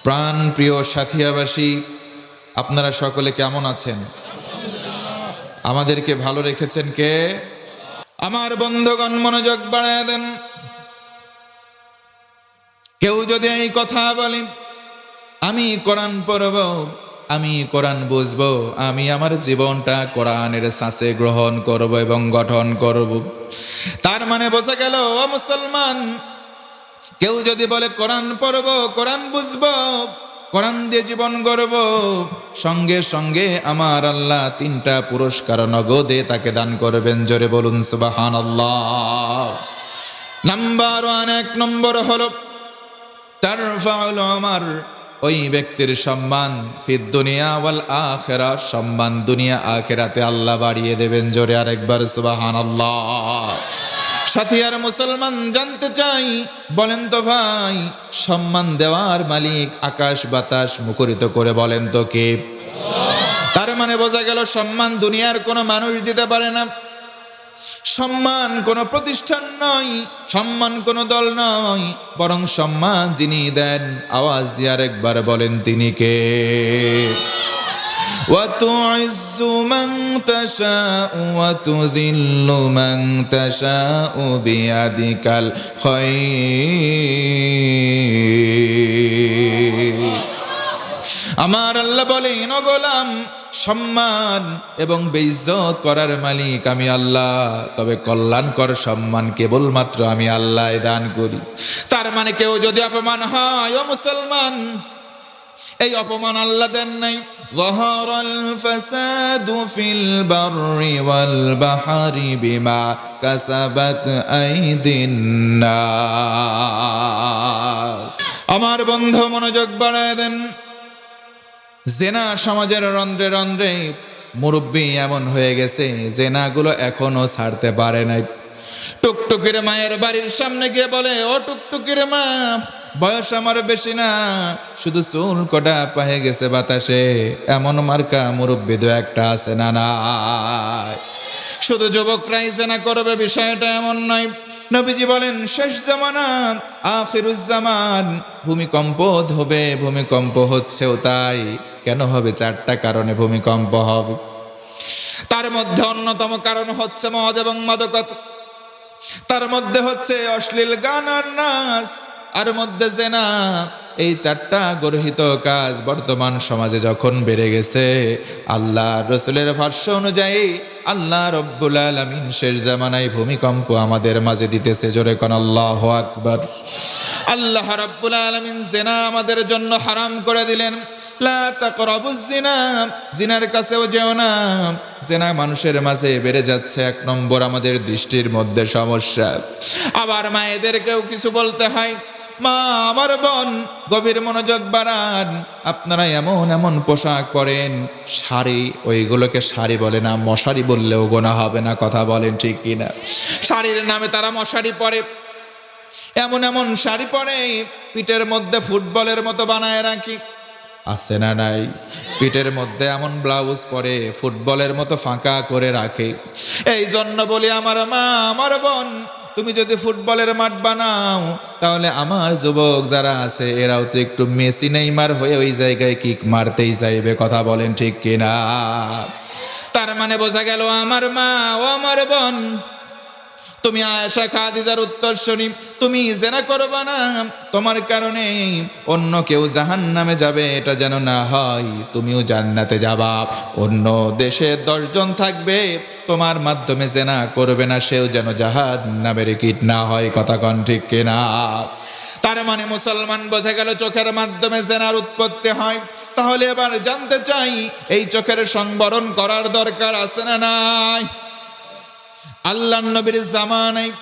প্রাণ প্রিয় সাথিয়াবাসী, আপনারা সকলে কেমন আছেন? আমাদেরকে ভালো রেখেছেন কে? আমার বন্ধুগণ, মনোযোগ বাড়ায় দেন। কেউ যদি এই কথা বলেন, আমি কোরআন পড়ব, আমি কোরআন বুঝবো, আমি আমার জীবনটা কোরআনের ছাঁচে গ্রহণ করব এবং গঠন করব, তার মানে বোঝা গেল ও মুসলমান, কেউ যদি বলে কোরআন পড়ব, কোরআন বুঝবো, কোরআন দিয়ে জীবন গড়ব, সঙ্গে সঙ্গে আমার আল্লাহ 3টা পুরস্কার নগদে তাকে দান করবেন। জোরে বলুন সুবহানাল্লাহ। নাম্বার 1, 1 নম্বর হলো তারফাউল উমার, ওই ব্যক্তির সম্মান ফিদ দুনিয়া ওয়াল আখিরা, সম্মান দুনিয়া আখিরাতে আল্লাহ বাড়িয়ে দেবেন। জোরে আরেকবার সুবহানাল্লাহ। সাথী আর মুসলমান, জানতে চাই, বলেন তো ভাই, সম্মান দেওয়ার মালিক আকাশ বাতাস মুখরিত করে বলেন তো কে? তার মানে বোঝা গেল সম্মান দুনিয়ার কোনো মানুষ দিতে পারে না, সম্মান কোনো প্রতিষ্ঠান নয়, সম্মান কোনো দল নয়, বরং সম্মান যিনি দেন, আওয়াজ দিয়ে আরেকবার বলেন তিনি কে? وَتُعِزُّ مَن تَشَاءُ وَتُذِلُّ مَن تَشَاءُ بِيَدِكَ الْخَيْرُ। আমার আল্লাহ বলেন, ও গোলাম, সম্মান এবং বেইজ্জত করার মালিক আমি আল্লাহ, তবে কল্যাণকর সম্মান কেবলমাত্র আমি আল্লাহ দান করি। তার মানে কেউ যদি অপমান হয়, ও মুসলমান, এই অপমান আল্লাহ দেন নাই। যাহারাল ফাসাদু ফিল বাররি ওয়াল বাহরি বিমা কাসাবাত আইদিন নাস। আমার বন্ধু, মনোযোগ বাড়ায় দেন। জেনা সমাজের রন্ধ্রে রন্ধ্রে, মুরব্বী এমন হয়ে গেছে জেনাগুলো এখনো ছাড়তে পারে নাই। টুকটুকির মায়ের বাড়ির সামনে গিয়ে বলে, ও টুকটুকির মা, বয়স আমার বেশি না, শুধু চুল কটা পাহে গেছে বাতাসে, এমন মার্কা মুরব্বী দু একটা আছে না? নাই। শুধু যুবকরাই জেনা করবে বিষয়টা এমন নয়। নবীজি বলেন, শেষ জামানা, আখিরুজ জামান, ভূমিকম্প হবে, ভূমিকম্প হচ্ছেও তাই। কেন হবে? 4টা কারণে ভূমিকম্প হবে। তার মধ্যে অন্যতম কারণ হচ্ছে মদ এবং মাদকতা, তার মধ্যে হচ্ছে অশ্লীল গান আর নাচ, আর মধ্যে জেনা। এই 4টা গর্হিত কাজ বর্তমান সমাজে যখন বেড়ে গেছে, আল্লাহ রসুলের ভাষ্য অনুযায়ী আল্লাহ রব্বুল আলামিন শেষ জামানায় ভূমিকম্প আমাদের মাঝে দিতেছে। জোরে কোন আল্লাহু আকবার। আল্লাহ রাব্বুল আলামিন জিনা আমাদের জন্য হারাম করে দিলেন। লা তাকরাবুজ জিনা, জিনার কাছেও যেও না। জিনা মানুষের মাঝে বেড়ে যাচ্ছে, 1 নম্বর আমাদের দৃষ্টির মধ্যে সমস্যা। আবার মায়েদেরকেও কিছু বলতে হয়, মা, আমার বোন, গভীর মনোযোগ বাড়ান। আপনারা এমন এমন পোশাক পরেন, শাড়ি, ওইগুলোকে শাড়ি বলে না, মশারি বললেও গোনা হবে না। কথা বলেন ঠিক কিনা? শাড়ির নামে তারা মশারি পরে, এমন এমন শাড়ি পরে পিঠের মধ্যে ফুটবলের মতো বানায় রাখি, আছে না নাই? পিঠের মধ্যে এমন ব্লাউজ পরে ফুটবলের মতো ফাঁকা করে রাখে। এই জন্য বলি, আমার মা, আমার বোন, তুমি যদি ফুটবলের মাঠ বানাও, তাহলে আমার যুবক যারা আছে এরাও তো একটু মেসি নেইমার হয়ে ওই জায়গায় কিক মারতেই চাইবে। কথা বলেন ঠিক কিনা? তার মানে বোঝা গেল, আমার মা ও আমার বোন, তুমি আয়েশা খাদিজার উত্তরসূরি, তুমি জেনা করবা না, তোমার কারণে অন্য কেউ জাহান্নামে যাবে এটা যেন না হয়, তুমিও জান্নাতে যাবা। অন্য দেশে 10 জন থাকবে, তোমার মাধ্যমে জেনা করবে না, সেও যেন জাহান্নামের কীট না হয়। কথা কন ঠিক কিনা? তার মানে মুসলমান, বোঝা গেল চোখের মাধ্যমে জেনার উৎপত্তি হয়। তাহলে এবার জানতে চাই, এই চোখের সংবরণ করার দরকার আছে না নাই? আল্লাহর নবীর জামানায়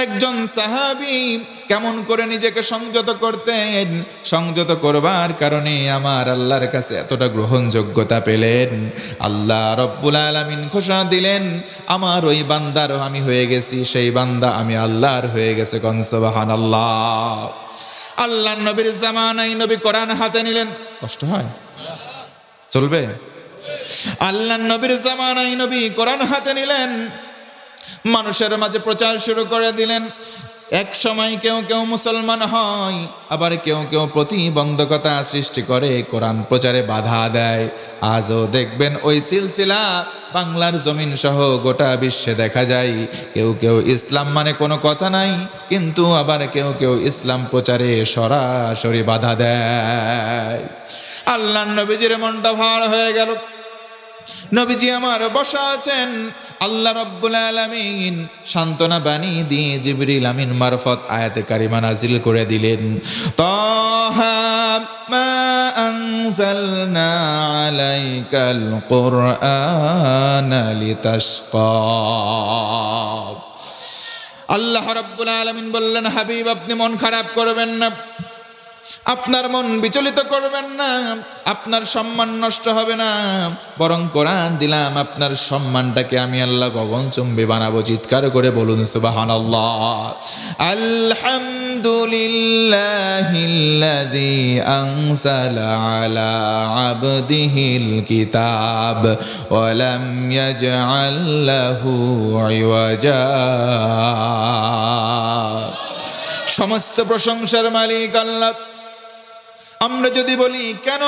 একজন সাহাবী কেমন করে নিজেকে সংযত করতেন, সংযত করবার কারণে আমার আল্লাহর কাছে এতটা গ্রহণযোগ্যতা পেলেন। আল্লাহ রব্বুল আলামিন ঘোষণা দিলেন, আমার ওই বান্দার আমি হয়ে গেছি, সেই বান্দা আমি আল্লাহর হয়ে গেছে। কোন সুবহানাল্লাহ। আল্লাহর নবীর জামানায় নবী কোরআন হাতে নিলেন। কষ্ট হয়? চলবে? আল্লাহর নবীর জামানায় নবী কোরআন হাতে নিলেন, মানুষের মাঝে প্রচার শুরু করে দিলেন। এক সময় কেউ কেউ মুসলমান হয়, আবার কেউ কেউ প্রতিবন্ধকতা সৃষ্টি করে, কোরআন প্রচারে বাধা দেয়। আজও দেখবেন ওই সিলসিলা বাংলার জমিন সহ গোটা বিশ্বে দেখা যায়। কেউ কেউ ইসলাম মানে কোনো কথা নাই, কিন্তু আবার কেউ কেউ ইসলাম প্রচারে সরাসরি বাধা দেয়। আল্লাহর নবীজির মনটা ভার হয়ে গেল। নবীজি আমার বসা আছেন, আল্লাহ রাব্বুল আলামিন সান্ত্বনা বাণী দিয়ে জিবরিল আমিন মারফত আয়াতে কারিমা নাজিল করে দিলেন, তাহা মা আনজালনা আলাইকাল কুরআনা লিতাশকা। আল্লাহ রাব্বুল আলামিন বললেন, হাবিব আপনি মন খারাপ করবেন না, আপনার মন বিচলিত করবেন না, আপনার সম্মান নষ্ট হবে না, বরং কোরআন দিলাম আপনার সম্মানটাকে আমি আল্লাহ গগনচুম্বী বানাবো। চিৎকার করে বলুন সুবহানাল্লাহ। আলহামদুলিল্লাহিল্লাযী আনজালা আলা আবদিহিল কিতাব ওয়া লাম ইয়াজআল লাহু ইওয়াজা। সমস্ত প্রশংসার মালিক আল্লাহ। আমরা যদি বলি কেন,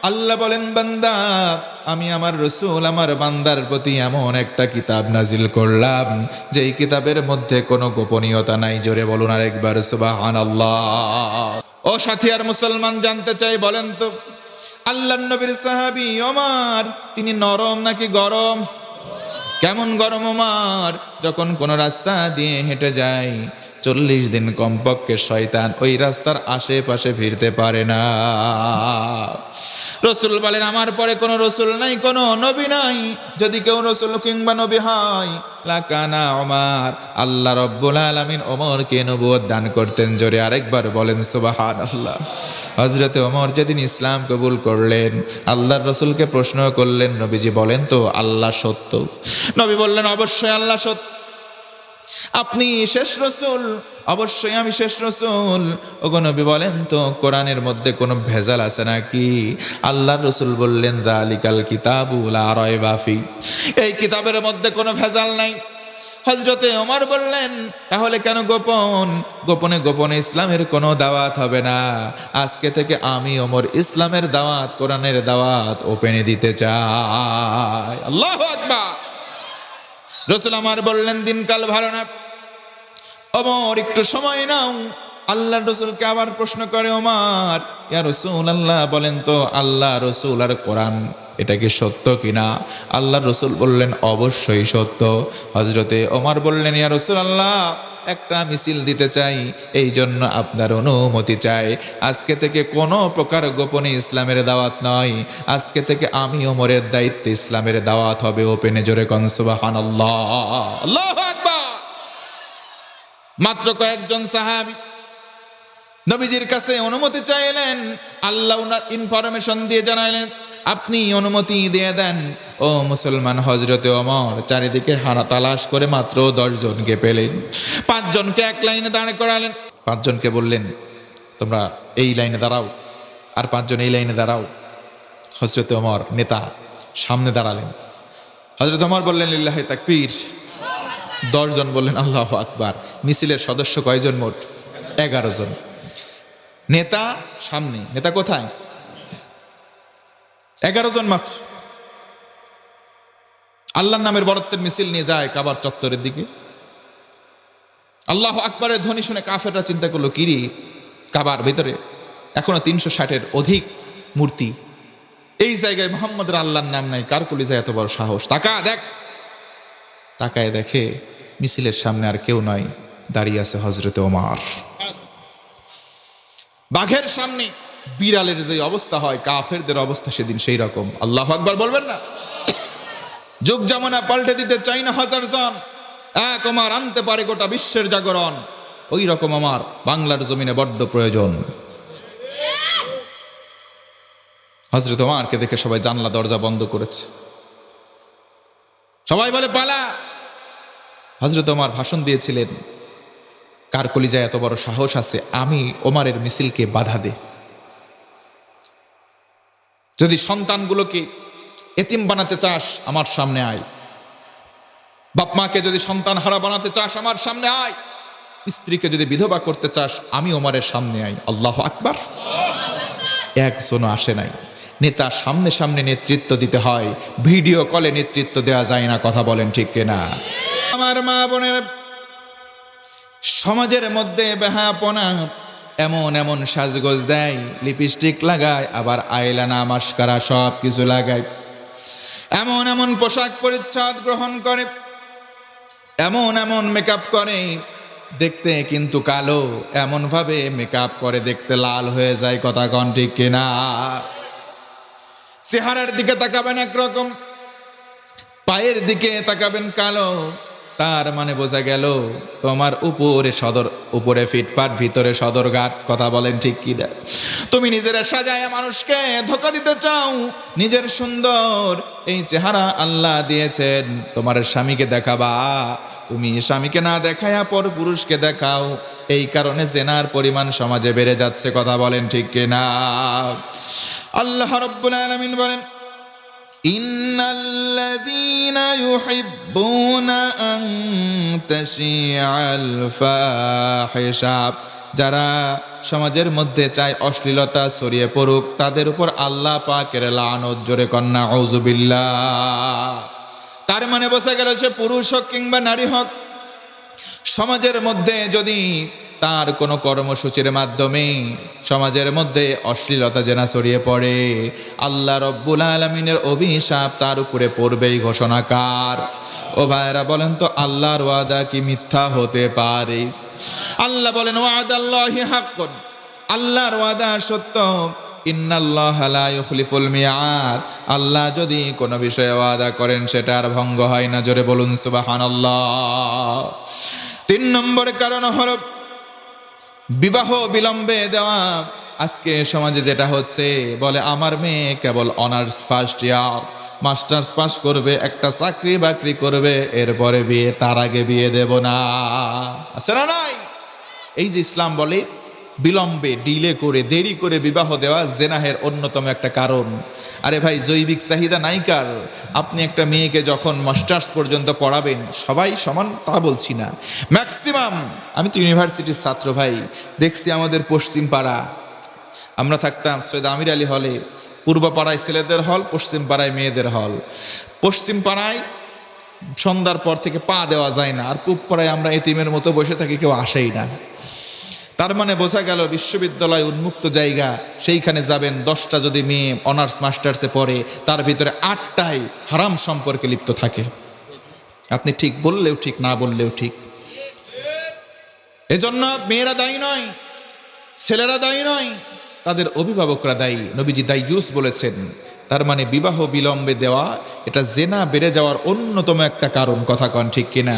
আল্লাহ বলেন, বান্দা আমি আমার রসুল আমার বান্দার প্রতি এমন একটা কিতাব নাজিল করলাম যেই কিতাবের মধ্যে কোনো গোপনীয়তা নাই। জোরে বলুন আরেকবার সুবহানাল্লাহ। ও সাথী আর মুসলমান জানতে চাই, বলেন তো আল্লাহর নবীর সাহাবী ওমর তিনি নরম নাকি গরম? কেমন গরম ওমর? যখন কোন রাস্তা দিয়ে হেঁটে যায় 40 দিন কমপক্ষে শয়তান ওই রাস্তার আশেপাশে ফিরতে পারে না। রসুল বলেন, আমার পরে কোনো রসুল নাই, কোনো নবী নাই। যদি কেউ রসুল কিংবা নবী হয় লাকানা ওমর। আল্লাহ রাব্বুল আলামিন ওমরকে নবুয়ত দান করতেন। জোরে আরেকবার বলেন সুবহানাল্লাহ। হযরতে ওমর যেদিন ইসলাম কবুল করলেন, আল্লাহর রসুলকে প্রশ্ন করলেন, নবীজি বলেন তো আল্লাহ সত্য? নবী বললেন, অবশ্যই আল্লাহ সত্য। আপনি শেষ রসুল? অবশ্যই আমি শেষ রসুল। ওগো নবী বলেন তো কোরআনের মধ্যে কোনো ভেজাল আছে নাকি? আল্লাহর রসুল বললেন, যালিকাল কিতাবু লা রায়বা ফি। এই কিতাবের মধ্যে কোনো ভেজাল নাই। হযরতে ওমর বললেন, তাহলে কেন গোপন? গোপনে গোপনে ইসলামের কোনো দাওয়াত হবে না। আজকে থেকে আমি ওমর ইসলামের দাওয়াত, কোরআনের দাওয়াত ওপেনে দিতে চাই। আল্লাহু আকবার। রসুল আমার বললেন, দিনকাল ভালো না, ওমর একটু সময় নাও। আল্লাহ রসুলকে আবার প্রশ্ন করে ওমর, ইয়া রাসূলুল্লাহ বলেন তো আল্লাহ রসুল আর কোরআন এটা কি সত্য কিনা? আল্লাহ রসুল বললেন, অবশ্যই সত্য। হযরতে ওমর বললেন, ইয়া রাসূলুল্লাহ একটা মিছিল দিতে চাই, এই জন্য আপনার অনুমতি চাই। আজকে থেকে কোনো প্রকার গোপনে ইসলামের দাওয়াত নয়, আজকে থেকে আমি ওমরের দায়িত্বে ইসলামের দাওয়াত হবে ওপেনে। জোরে কোন সুবহানাল্লাহ। আল্লাহু আকবার। মাত্র কয়েকজন সাহাবী নবীজির কাছে অনুমতি চাইলেন। আল্লাহ উনার ইনফরমেশন দিয়ে জানাইলেন, আপনি অনুমতি দিয়ে দেন। ও মুসলমান, হযরতে ওমর চারিদিকে হানা তালাশ করে মাত্র 10 জনকে পেলেন। 5 জনকে এক লাইনে দাঁড় করালেন। 5 জনকে বললেন, তোমরা এই লাইনে দাঁড়াও, আর 5 জন এই লাইনে দাঁড়াও। হযরতে ওমর নেতা সামনে দাঁড়ালেন। হযরত ওমর বললেন, লিল্লাহি তাকবীর। 10 জন বললেন, আল্লাহু আকবার। মিছিলের সদস্য কয়জন মোট? 11 জন। নেতা সামনে, নেতা কোথায়? 11 জন মাত্র। আল্লাহর নামের বরত্বের মিছিল নিয়ে যায় কাবার চত্বরের দিকে। আল্লাহু আকবারের ধ্বনি শুনে কাফেররা চিন্তা করলো, কিরে কাবার ভিতরে এখনো 360-এর অধিক মূর্তি, এই জায়গায় মুহাম্মদের আল্লাহর নাম নাই, কার কলিজায় এত বড় সাহস? দেখ। তাকায় দেখে মিছিলের সামনে আর কেউ নয়, দাঁড়িয়ে আছে হযরতে ওমর। বাঘের সামনে বিড়ালের যে অবস্থা হয়, কাফেরদের অবস্থা সেদিন সেই রকম। আল্লাহু আকবার বলবেন না? যুগ জামানা পাল্টে দিতে চাই না 1000 জন, এক ওমর আনতে পারে গোটা বিশ্বের জাগরণ। ওই রকম আমার বাংলার জমিনে বড্ড প্রয়োজন। হযরত ওমরকে দেখে সবাই জানলা দরজা বন্ধ করেছে। সবাই বলে পালা। হযরত ওমর ভাষণ দিয়েছিলেন, কার কলিজায় এত বড় সাহস আছে আমি ওমরের মিছিলকে বাধা দে। যদি সন্তানগুলোকে এতিম বানাতে চাস আমার সামনে আয়। বাপ মাকে যদি সন্তান হারা বানাতে চাস আমার সামনে আয়। স্ত্রীকে যদি বিধবা করতে চাস আমি ওমরের সামনে আই। আল্লাহু আকবার। একজনও আসে নাই। নেতা সামনে সামনে নেতৃত্ব দিতে হয়, ভিডিও কলে নেতৃত্ব দেওয়া যায় না। কথা বলেন ঠিক কিনা? আমার মা বোনের, সমাজের মধ্যে বেহাপনা, এমন এমন সাজগোজ দেয়, লিপস্টিক লাগায়, আবার আইলানা মাস্কারা সব কিছু লাগায়, এমন এমন পোশাক পরিচ্ছদ গ্রহণ করে, এমন এমন মেকআপ করে, দেখতে কিন্তু কালো, এমন ভাবে মেকআপ করে দেখতে লাল হয়ে যায়। কথা কন ঠিক কিনা? চেহারার দিকে তাকাবেন একরকম, পায়ের দিকে তাকাবেন কালো, তার মানে বোঝা গেল তোমার উপরে ফিটপাট, ভিতরে সদরঘাট। কথা বলেন ঠিক কিনা? তুমি নিজের সাজায় মানুষকে ধোঁকা দিতে চাও। নিজের সুন্দর এই চেহারা আল্লাহ দিয়েছেন, তোমার স্বামীকে দেখাবা, তুমি স্বামীকে না দেখায়া পর পুরুষকে দেখাও। এই কারণে জেনার পরিমাণ সমাজে বেড়ে যাচ্ছে। কথা বলেন ঠিক কিনা? আল্লাহ রাব্বুল আলামিন বলেন, ইন্নাল্লাযীনা ইউহিব্বুনা আন তাশিআল ফাহিশা, যারা সমাজের মধ্যে চায় অশ্লীলতা ছড়িয়ে পড়ুক, তাদের উপর আল্লাহ পাকের লানত। জোরে কন্না আউযুবিল্লাহ। তার মানে বোঝা গেল সে পুরুষ হোক কিংবা নারী হোক, সমাজের মধ্যে যদি তার কোনো কর্মসূচির মাধ্যমে সমাজের মধ্যে অশ্লীলতা জেনা ছড়িয়ে পড়ে, আল্লাহ রব্বুল আলামিনের অভিশাপ তার উপরে পড়বেই। ঘোষণাকার। ও ভাইরা বলেন তো, আল্লাহর ওয়াদা কি মিথ্যা হতে পারে? আল্লাহ বলেন, ওয়াদাল্লাহি হাক্কুন, আল্লাহর ওয়াদা সত্য। ইন্নাল্লাহা লা ইউখলিফুল মিআদ, আল্লাহ যদি কোনো বিষয়ে ওয়াদা করেন সেটা আর ভঙ্গ হয় না। জোরে বলুন সুবহানাল্লাহ। 3 নম্বর কারণ হলো বিবাহ বিলম্বে দেওয়া। আজকে সমাজে যেটা হচ্ছে, বলে আমার মেয়ে কেবল honours first year, masters pass করবে, একটা চাকরি বাকরি করবে, এরপরে বিয়ে, তার আগে বিয়ে দেব না। আছে না নাই? এই যে ইসলাম বলে বিলম্বে, ডিলে করে, দেরি করে বিবাহ দেওয়া জেনাহের অন্যতম একটা কারণ। আরে ভাই, জৈবিক চাহিদা নাইকার। আপনি একটা মেয়েকে যখন মাস্টার্স পর্যন্ত পড়াবেন, সবাই সমান তা বলছি না, ম্যাক্সিমাম, আমি তো ইউনিভার্সিটির ছাত্র ভাই, দেখছি আমাদের পশ্চিম পাড়া, আমরা থাকতাম সৈয়দ আমির আলী হলে, পূর্ব পাড়ায় ছেলেদের হল, পশ্চিম পাড়ায় মেয়েদের হল। পশ্চিম পাড়ায় সন্ধ্যার পর থেকে পা দেওয়া যায় না, আর পূব পাড়ায় আমরা এতিমের মতো বসে থাকি, কেউ আসেই না। তার মানে বোঝা গেল বিশ্ববিদ্যালয় উন্মুক্ত জায়গা, সেইখানে যাবেন, 10টা যদি মেয়ে অনার্স মাস্টার্সে পড়ে, তার ভিতরে 8টাই হারাম সম্পর্কে লিপ্ত থাকে। আপনি ঠিক বললেও ঠিক, না বললেও ঠিক। এজন্য মেয়েরা দায়ী নয়, ছেলেরা দায়ী নয়, তাদের অভিভাবকরা দায়ী। নবীজি দায়ুস বলেছেন। তার মানে বিবাহ বিলম্বে দেওয়া এটা জেনা বেড়ে যাওয়ার অন্যতম একটা কারণ। কথা কন ঠিক কিনা?